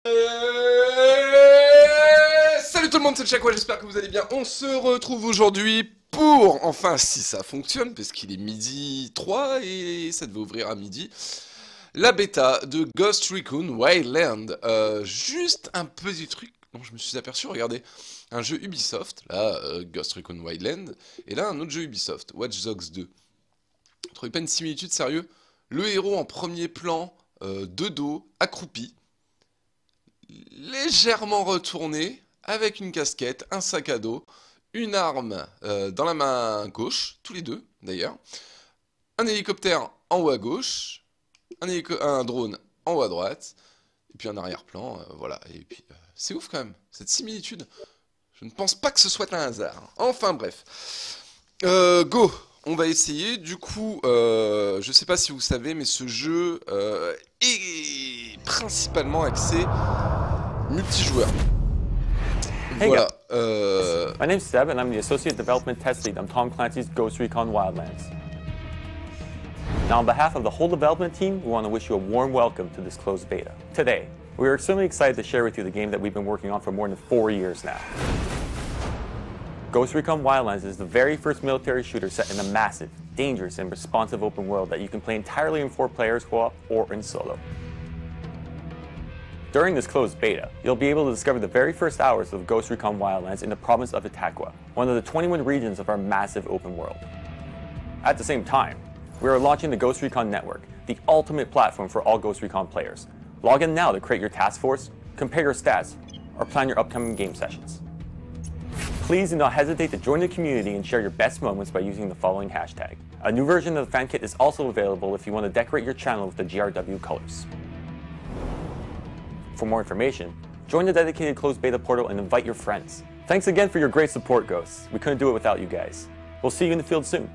Salut tout le monde, c'est le Chakwa, j'espère que vous allez bien. On se retrouve aujourd'hui pour, enfin si ça fonctionne, parce qu'il est midi 3 et ça devait ouvrir à midi, la bêta de Ghost Recon Wildland. Juste un petit truc dont je me suis aperçu, regardez, un jeu Ubisoft, là, Ghost Recon Wildland, et là un autre jeu Ubisoft, Watch Dogs 2. Vous trouvez pas une similitude, sérieux? Le héros en premier plan, de dos, accroupi, légèrement retourné, avec une casquette, un sac à dos, une arme dans la main gauche, tous les deux d'ailleurs, un hélicoptère en haut à gauche, un drone en haut à droite, et puis un arrière-plan, voilà. Et puis c'est ouf quand même, cette similitude. Je ne pense pas que ce soit un hasard. Enfin bref. Go! On va essayer. Du coup, je sais pas si vous savez, mais ce jeu est principalement axé multijoueur. Hey Voilà. guys, my name's Seb and I'm the Associate Development Test Lead on Tom Clancy's Ghost Recon Wildlands. Now on behalf of the whole development team, we want to wish you a warm welcome to this closed beta. Today, we are extremely excited to share with you the game that we've been working on for more than 4 years now. Ghost Recon Wildlands is the very first military shooter set in a massive, dangerous, and responsive open world that you can play entirely in 4 players co-op or in solo. During this closed beta, you'll be able to discover the very first hours of Ghost Recon Wildlands in the province of Itaqua, one of the 21 regions of our massive open world. At the same time, we are launching the Ghost Recon Network, the ultimate platform for all Ghost Recon players. Log in now to create your task force, compare your stats, or plan your upcoming game sessions. Please do not hesitate to join the community and share your best moments by using the following hashtag. A new version of the fan kit is also available if you want to decorate your channel with the GRW colors. For more information, join the dedicated closed beta portal and invite your friends. Thanks again for your great support, Ghosts. We couldn't do it without you guys. We'll see you in the field soon.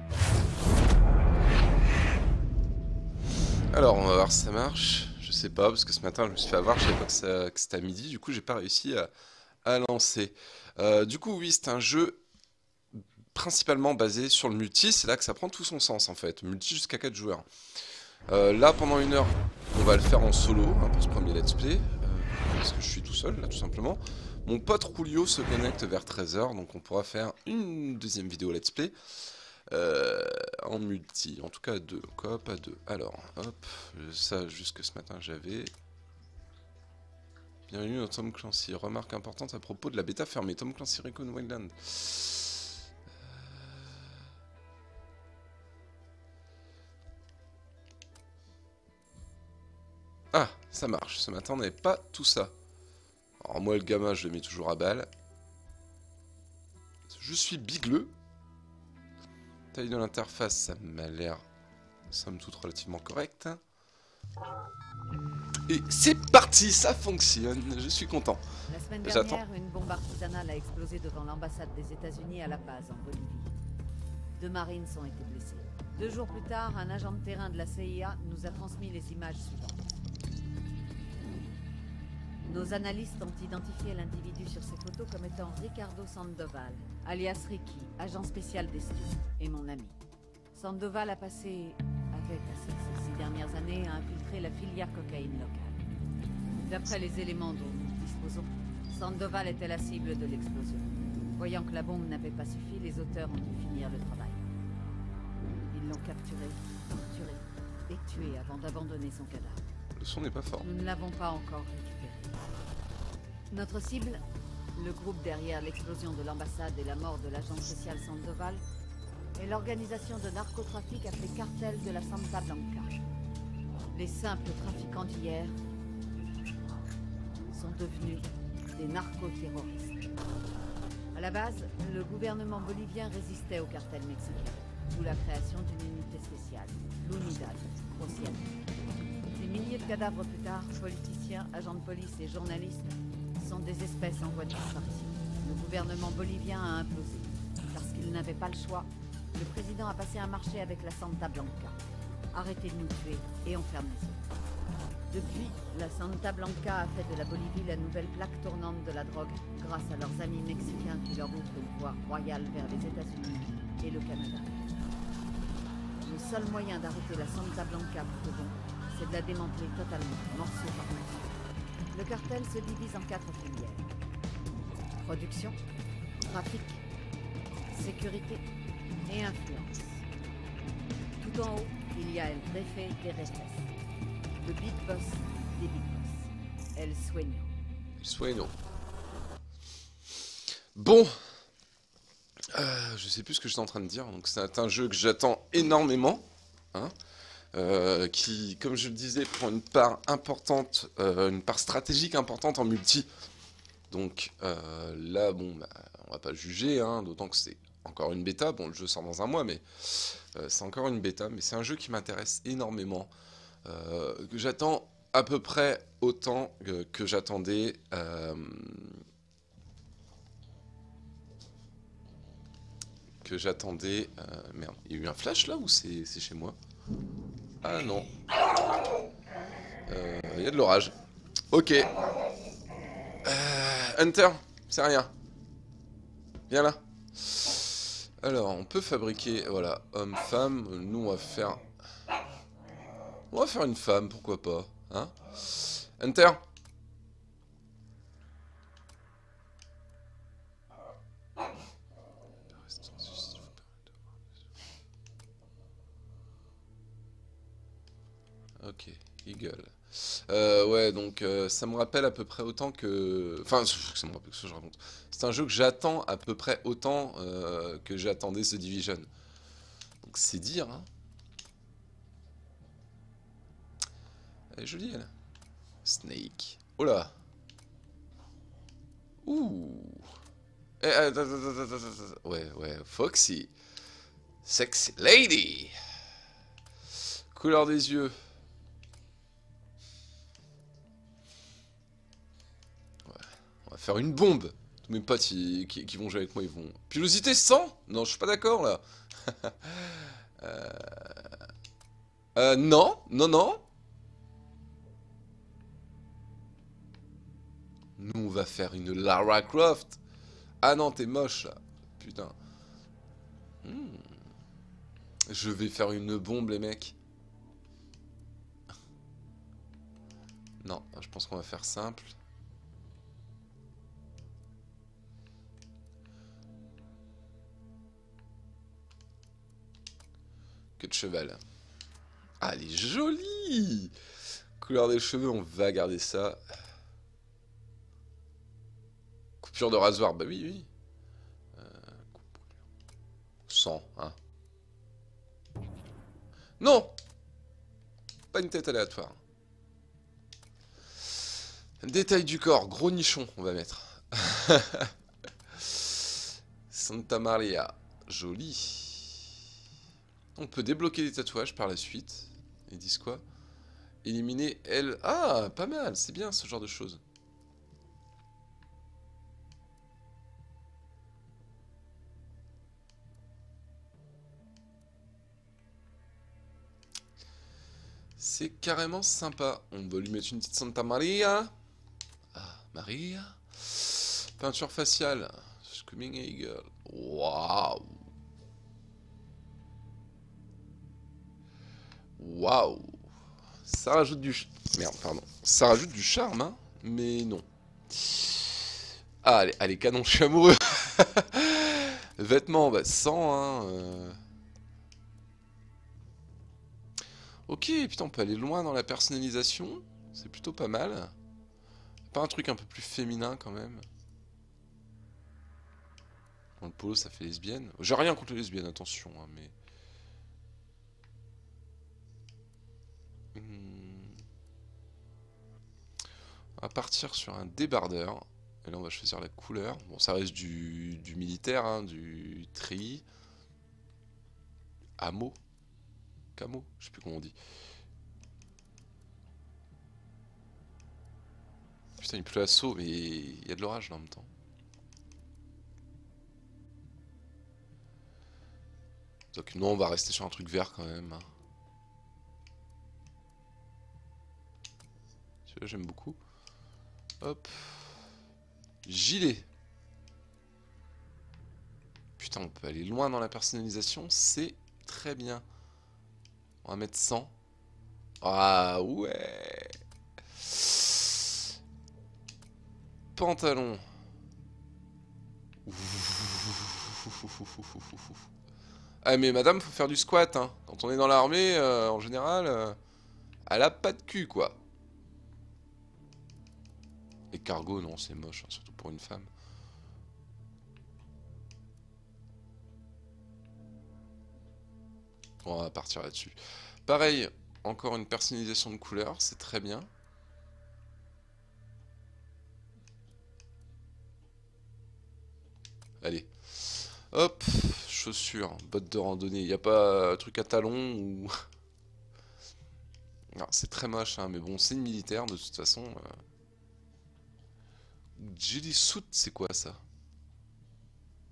Alors, on va voir si ça marche. Je sais pas, parce que ce matin, je me suis fait avoir, je savais pas que c'était à midi, du coup, j'ai pas réussi à lancer. Du coup, oui, c'est un jeu principalement basé sur le multi, c'est là que ça prend tout son sens, en fait. Multi jusqu'à 4 joueurs. Là, pendant 1 heure, on va le faire en solo, hein, pour ce premier let's play. Parce que je suis tout seul, là, tout simplement. Mon pote Julio se connecte vers 13 h, donc on pourra faire une deuxième vidéo let's play. En multi, en tout cas à 2, coop à 2. Alors, hop, ça jusque ce matin j'avais. Bienvenue dans Tom Clancy. Remarque importante à propos de la bêta fermée. Tom Clancy Recon Wildland. Ah, ça marche. Ce matin on n'avait pas tout ça. Alors moi le gamin je le mets toujours à balle. Je suis bigleux. Taille de l'interface, ça m'a l'air, somme toute, relativement correct. Et c'est parti, ça fonctionne, je suis content. La semaine dernière, une bombe artisanale a explosé devant l'ambassade des États-Unis à La Paz, en Bolivie. 2 marines ont été blessés. 2 jours plus tard, un agent de terrain de la CIA nous a transmis les images suivantes. Nos analystes ont identifié l'individu sur ces photos comme étant Ricardo Sandoval, alias Ricky, agent spécial d'Estio, et mon ami. Sandoval a passé, avec ces 6 dernières années, à infiltrer la filière cocaïne locale. D'après les éléments dont nous disposons, Sandoval était la cible de l'explosion. Voyant que la bombe n'avait pas suffi, les auteurs ont dû finir le travail. Ils l'ont capturé, torturé et tué avant d'abandonner son cadavre. Le son n'est pas fort. Nous ne l'avons pas encore récupéré. Notre cible, le groupe derrière l'explosion de l'ambassade et la mort de l'agent spécial Sandoval, est l'organisation de narcotrafic appelée Cartel de la Santa Blanca. Les simples trafiquants d'hier sont devenus des narcoterroristes. À la base, le gouvernement bolivien résistait au cartel mexicain, d'où la création d'une unité spéciale, l'UNIDAD, Océanie. Des milliers de cadavres plus tard, politiciens, agents de police et journalistes sont des espèces en voie de disparition. Le gouvernement bolivien a implosé. Parce qu'il n'avait pas le choix, le président a passé un marché avec la Santa Blanca. Arrêtez de nous tuer et on ferme les yeux. Depuis, la Santa Blanca a fait de la Bolivie la nouvelle plaque tournante de la drogue grâce à leurs amis mexicains qui leur ouvrent une voie royale vers les États-Unis et le Canada. Le seul moyen d'arrêter la Santa Blanca pour de bon, c'est de la démanteler totalement, morceau par morceau. Le cartel se divise en 4 filières. Production, trafic, sécurité et influence. Tout en haut, il y a El Jefe des Jefes, le Big Boss des Big Boss, El Sueño. Soyons. Bon. Je sais plus ce que j'étais en train de dire. Donc c'est un jeu que j'attends énormément. Hein, qui, comme je le disais, prend une part importante, une part stratégique importante en multi. Donc là, bon, bah, on va pas juger, hein, d'autant que c'est encore une bêta. Bon, le jeu sort dans un mois, mais c'est encore une bêta. Mais c'est un jeu qui m'intéresse énormément. Que j'attends à peu près autant que j'attendais. Merde, il y a eu un flash là ou c'est chez moi? Ah non. Il y a de l'orage. Ok. Hunter, c'est rien. Viens là. Alors, on peut fabriquer, voilà, homme-femme. Nous, on va faire... On va faire une femme, pourquoi pas. Hein? Hunter. Ok, Eagle. Ouais, donc ça me rappelle à peu près autant que... Enfin, ça me rappelle ce que je raconte. C'est un jeu que j'attends à peu près autant que j'attendais The Division. Donc c'est dire, hein. Elle est jolie, elle. Snake. Oh là. Ouh. Ouais, Foxy. Sexy lady. Couleur des yeux. On va faire une bombe. Tous mes potes qui vont jouer avec moi, ils vont... Pilosité 100? Non, je suis pas d'accord, là. Non. Nous, on va faire une Lara Croft. Ah non, t'es moche, là. Putain. Je vais faire une bombe, les mecs. Non, je pense qu'on va faire simple. Que de cheval. Ah, elle est jolie! Couleur des cheveux, on va garder ça. Coupure de rasoir, bah oui. 100, hein. Non! Pas une tête aléatoire. Détail du corps, gros nichon, on va mettre. Santa Maria, joli. On peut débloquer des tatouages par la suite. Ils disent quoi? Éliminer elle. Ah, pas mal, c'est bien ce genre de choses. C'est carrément sympa. On va lui mettre une petite Santa Maria. Ah, Maria. Peinture faciale. Screaming Eagle. Waouh. Waouh. Ça rajoute du... Merde, pardon. Ça rajoute du charme, hein. Mais non. Ah, allez, canon, je suis amoureux. Vêtements, bah 100, hein. Ok, putain, on peut aller loin dans la personnalisation. C'est plutôt pas mal. Pas un truc un peu plus féminin, quand même. Bon, le polo, ça fait lesbienne. J'ai rien contre les lesbiennes, attention, hein, mais... On va partir sur un débardeur. Et là, on va choisir la couleur. Bon, ça reste du militaire, hein, du tri. Amo. Camo, je sais plus comment on dit. Putain, il pleut à saut, mais il y a de l'orage là en même temps. Donc non, on va rester sur un truc vert quand même. Celui-là, j'aime beaucoup. Hop. Gilet. Putain, on peut aller loin dans la personnalisation, c'est très bien. On va mettre 100. Ah ouais. Pantalon. Ah mais madame, faut faire du squat, hein. Quand on est dans l'armée, en général, elle a pas de cul, quoi. Et cargo, non, c'est moche, hein, surtout pour une femme. On va partir là-dessus. Pareil, encore une personnalisation de couleur, c'est très bien. Allez. Hop, chaussures, bottes de randonnée. Il n'y a pas un truc à talons ou... C'est très moche, hein, mais bon, c'est une militaire de toute façon. Jelly suit, c'est quoi ça?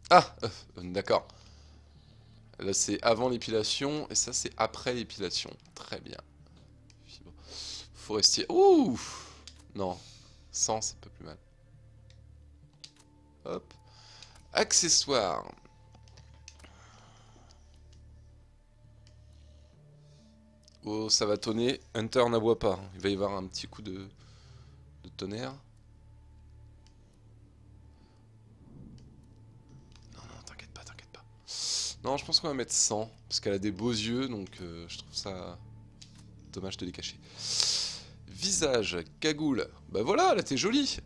Ah, d'accord. Là, c'est avant l'épilation, et ça, c'est après l'épilation. Très bien. Forestier. Ouh! Non. 100, c'est pas plus mal. Hop. Accessoires. Oh, ça va tonner. Hunter n'aboie pas. Il va y avoir un petit coup de tonnerre. Non, non, t'inquiète pas, t'inquiète pas. Non, je pense qu'on va mettre 100. Parce qu'elle a des beaux yeux, donc je trouve ça dommage de les cacher. Visage, cagoule. Bah voilà, là t'es jolie.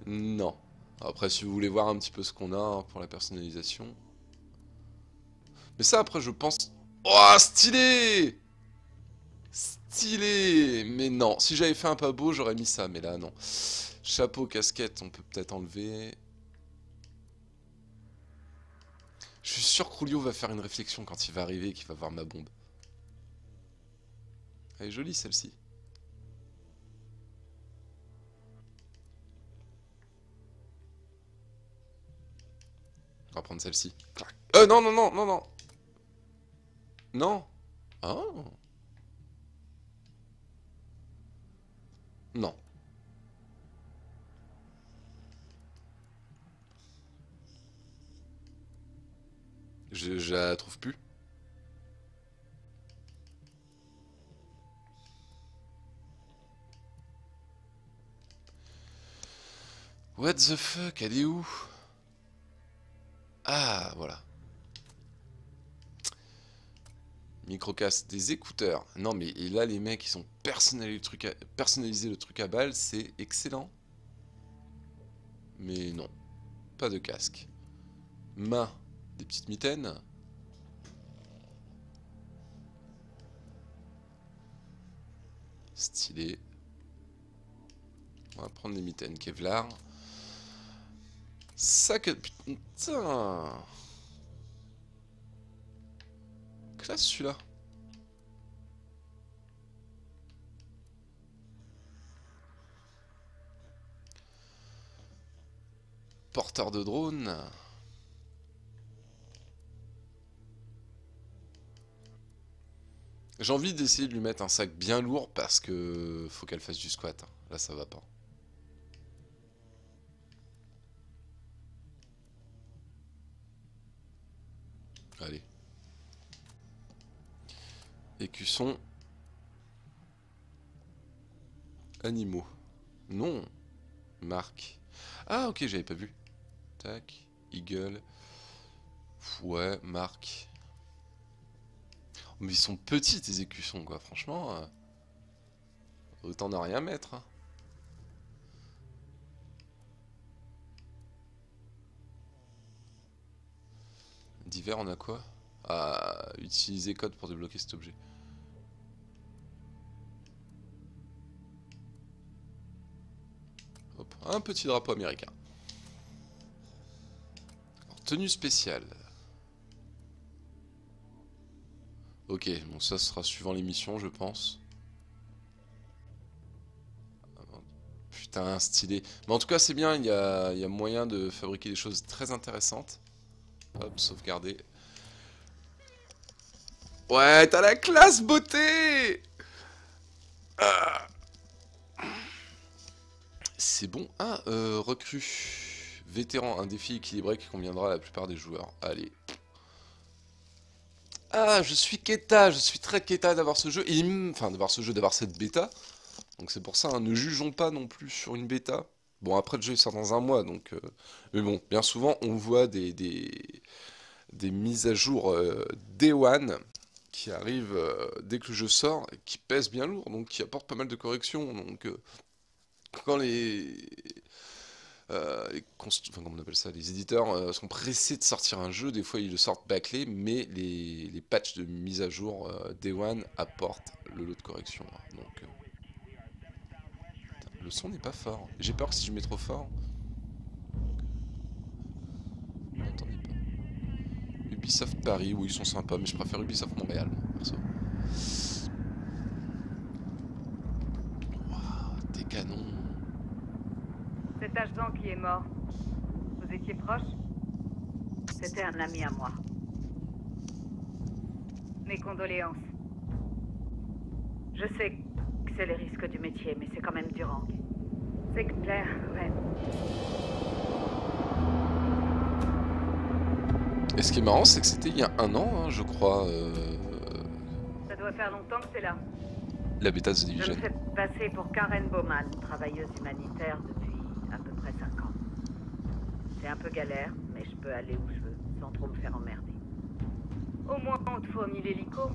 Non. Après, si vous voulez voir un petit peu ce qu'on a hein, pour la personnalisation. Mais ça, après, je pense... Oh, stylé! Stylé! Mais non, si j'avais fait un pas beau, j'aurais mis ça, mais là, non. Chapeau, casquette, on peut peut-être enlever. Je suis sûr que Rulio va faire une réflexion quand il va arriver et qu'il va voir ma bombe. Elle est jolie, celle-ci. On va prendre celle-ci. Non, non, non, non, non. Non. Oh. Non. Je la trouve plus. What the fuck, elle est où? Ah, voilà. Microcast, des écouteurs. Non mais et là les mecs ils ont personnalisé le truc à balle, c'est excellent. Mais non, pas de casque. Main, des petites mitaines. Stylé. On va prendre des mitaines Kevlar. Sac à... Putain. Classe celui-là. Porteur de drone. J'ai envie d'essayer de lui mettre un sac bien lourd parce que faut qu'elle fasse du squat. Hein. Là ça va pas. Allez. Écusson. Animaux. Non. Marque. Ah ok, j'avais pas vu. Tac. Eagle. Ouais, marque. Mais ils sont petits tes écussons quoi, franchement. Autant ne rien mettre. Hein. Divers, on a quoi? Ah, utiliser code pour débloquer cet objet. Hop, un petit drapeau américain. Alors, tenue spéciale. Ok, bon ça sera suivant l'émission je pense. Putain, stylé. Mais en tout cas c'est bien, il y a moyen de fabriquer des choses très intéressantes. Hop, sauvegarder. Ouais, t'as la classe, beauté! Ah. C'est bon. Ah, recrue. Vétéran, un défi équilibré qui conviendra à la plupart des joueurs. Allez. Ah, je suis très Keta d'avoir ce jeu. Enfin, d'avoir ce jeu, d'avoir cette bêta. Donc c'est pour ça, hein, ne jugeons pas non plus sur une bêta. Bon, après le jeu il sort dans un mois, donc... Mais bon, bien souvent, on voit des mises à jour Day One qui arrivent dès que le jeu sort, et qui pèsent bien lourd, donc qui apportent pas mal de corrections. Donc quand enfin, comment on appelle ça, les éditeurs sont pressés de sortir un jeu, des fois ils le sortent bâclé, mais les patchs de mise à jour Day One apportent le lot de corrections, hein. Donc putain, le son n'est pas fort. J'ai peur que si je mets trop fort, vous n'entendez pas. Ubisoft Paris, oui ils sont sympas, mais je préfère Ubisoft Montréal, perso. Waouh, des canons. Cet agent qui est mort, vous étiez proche? C'était un ami à moi. Mes condoléances. Je sais que c'est les risques du métier, mais c'est quand même du rang. C'est clair, ouais. Et ce qui est marrant, c'est que c'était il y a un an, hein, je crois, Ça doit faire longtemps que c'est là. la bêta de The Je Division. me fais passer pour Karen Bowman, travailleuse humanitaire depuis à peu près 5 ans. C'est un peu galère, mais je peux aller où je veux, sans trop me faire emmerder. Au moins, on te fournit l'hélico.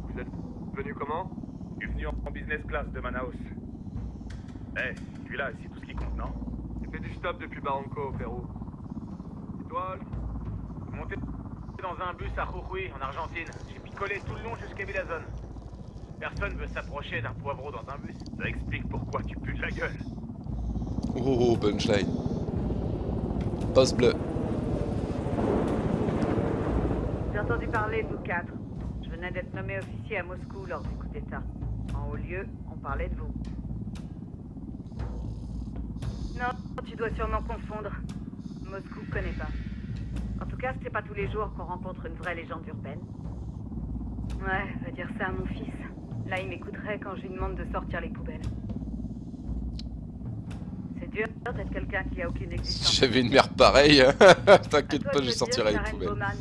Vous êtes venu comment? Je suis venu en business class de Manaus. Eh, celui-là, c'est tout ce qui compte, non? J'ai fait du stop depuis Barranco, au Pérou. Et toi? Monté dans un bus à Jujuy, en Argentine. J'ai picolé tout le long jusqu'à Villazone. Personne veut s'approcher d'un poivreau dans un bus. Ça explique pourquoi tu pues de la gueule. Oh, punchline. Poste bleu. J'ai entendu parler de vous quatre. Je venais d'être nommé officier à Moscou lors du coup d'État. En haut lieu, on parlait de vous. Non, tu dois sûrement confondre. Moscou connaît pas. En tout cas, c'est pas tous les jours qu'on rencontre une vraie légende urbaine. Ouais, va dire ça à mon fils. Là, il m'écouterait quand je lui demande de sortir les poubelles. C'est dur d'être quelqu'un qui a aucune existence. Si j'avais une mère pareille, t'inquiète À toi pas, de je le sortirai dire, les Karen poubelles. Bowman,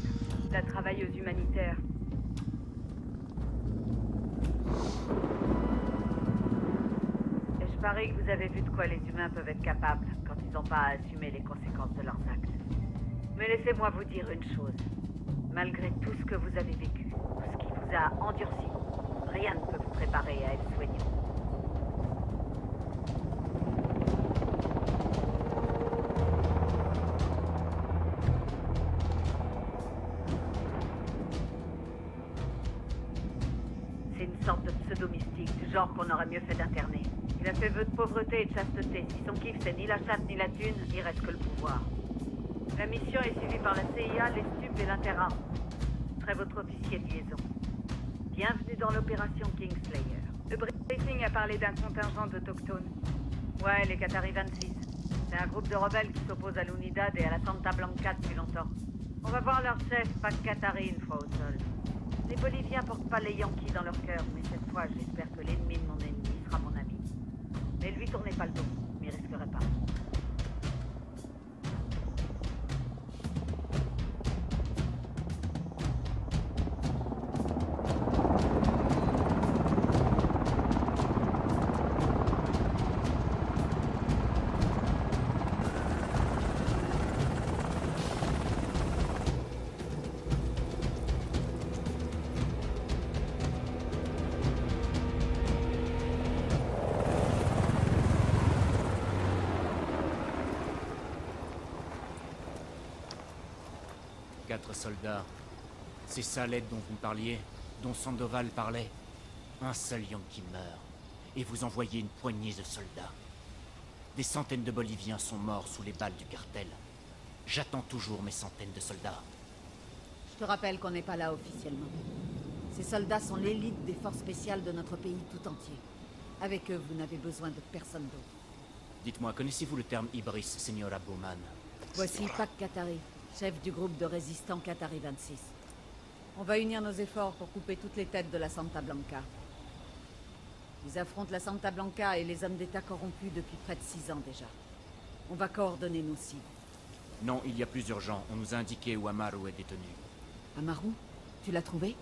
la travailleuse humanitaire. Et je parie que vous avez vu de quoi les humains peuvent être capables quand ils n'ont pas à assumer les conséquences de leurs actes. Mais laissez-moi vous dire une chose. Malgré tout ce que vous avez vécu, tout ce qui vous a endurci, rien ne peut vous préparer à être soignant. C'est une sorte de pseudo-mystique, du genre qu'on aurait mieux fait d'interner. Il a fait vœu de pauvreté et de chasteté. Si son kiff c'est ni la chatte ni la thune, il reste que le pouvoir. La mission est suivie par la CIA, les stupes et l'Interarm. Je serai votre officier de liaison. Bienvenue dans l'opération Kingslayer. Le briefing a parlé d'un contingent d'autochtones. Ouais, les Qatari 26. C'est un groupe de rebelles qui s'oppose à l'Unidad et à la Santa Blanca depuis longtemps. On va voir leur chef, Pac Katari, une fois au sol. Les Boliviens portent pas les Yankees dans leur cœur, mais cette fois, j'espère que l'ennemi de mon ennemi sera mon ami. Mais lui, tournez pas le dos, il risquerait pas. Quatre soldats. C'est ça l'aide dont vous me parliez, dont Sandoval parlait. Un seul Yankee meurt, et vous envoyez une poignée de soldats. Des centaines de Boliviens sont morts sous les balles du cartel. J'attends toujours mes centaines de soldats. Je te rappelle qu'on n'est pas là officiellement. Ces soldats sont l'élite des forces spéciales de notre pays tout entier. Avec eux, vous n'avez besoin de personne d'autre. Dites-moi, connaissez-vous le terme Ibris, Señora Bowman? Voici Pac Katari, chef du groupe de résistants Qatari 26. On va unir nos efforts pour couper toutes les têtes de la Santa Blanca. Ils affrontent la Santa Blanca et les hommes d'État corrompus depuis près de 6 ans déjà. On va coordonner nos cibles. Non, il y a plus urgent. On nous a indiqué où Amaru est détenu. Amaru, tu l'as trouvé?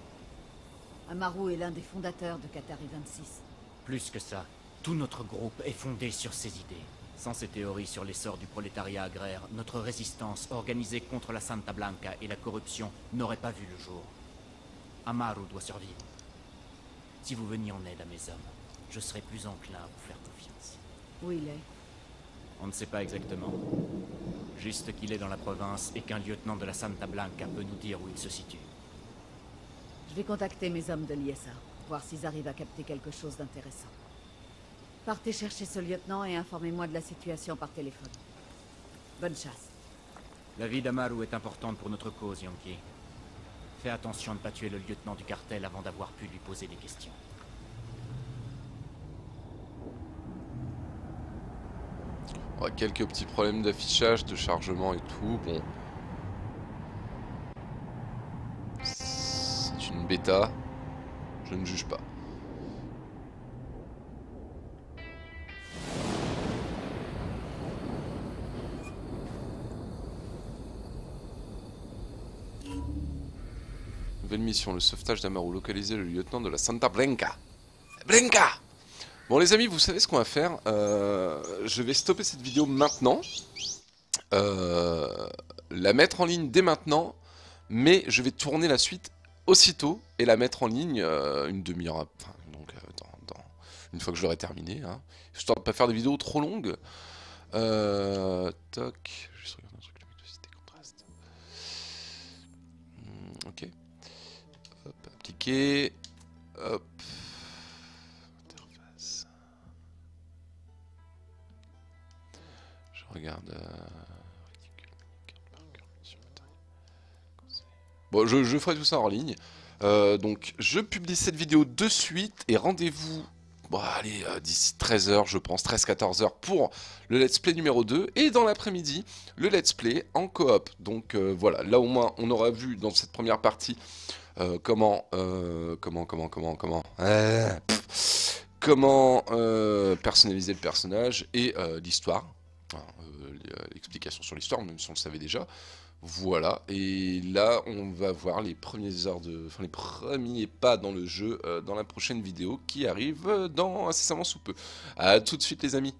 Amaru est l'un des fondateurs de Qatari 26. Plus que ça. Tout notre groupe est fondé sur ces idées. Sans ces théories sur l'essor du prolétariat agraire, notre résistance organisée contre la Santa Blanca et la corruption n'aurait pas vu le jour. Amaru doit survivre. Si vous veniez en aide à mes hommes, je serais plus enclin à vous faire confiance. Où il est? On ne sait pas exactement. Juste qu'il est dans la province et qu'un lieutenant de la Santa Blanca peut nous dire où il se situe. Je vais contacter mes hommes de l'ISA, voir s'ils arrivent à capter quelque chose d'intéressant. Partez chercher ce lieutenant et informez-moi de la situation par téléphone. Bonne chasse. La vie d'Amaru est importante pour notre cause, Yankee. Fais attention à ne pas tuer le lieutenant du cartel avant d'avoir pu lui poser des questions. Ouais, quelques petits problèmes d'affichage, de chargement et tout, bon. C'est une bêta, je ne juge pas. Nouvelle mission, le sauvetage d'Amaru, localiser le lieutenant de la Santa Blanca. Blanca! Bon les amis, vous savez ce qu'on va faire, je vais stopper cette vidéo maintenant, la mettre en ligne dès maintenant, mais je vais tourner la suite aussitôt et la mettre en ligne une demi-heure, enfin, donc une fois que je l'aurai terminé, hein, histoire de ne pas faire des vidéos trop longues. Toc, juste regarder un truc, la luminosité contraste. Ok. Hop, appliquer. Hop. Interface. Je regarde. Bon, je ferai tout ça en ligne. Donc, je publie cette vidéo de suite et rendez-vous. Bon, allez, d'ici 13h, je pense, 13-14h pour le let's play numéro 2. Et dans l'après-midi, le let's play en coop. Donc voilà, là au moins, on aura vu dans cette première partie comment personnaliser le personnage et l'histoire. L'explication sur l'histoire, même si on le savait déjà. Voilà, et là on va voir les premiers pas dans le jeu dans la prochaine vidéo qui arrive dans incessamment sous peu. A tout de suite les amis.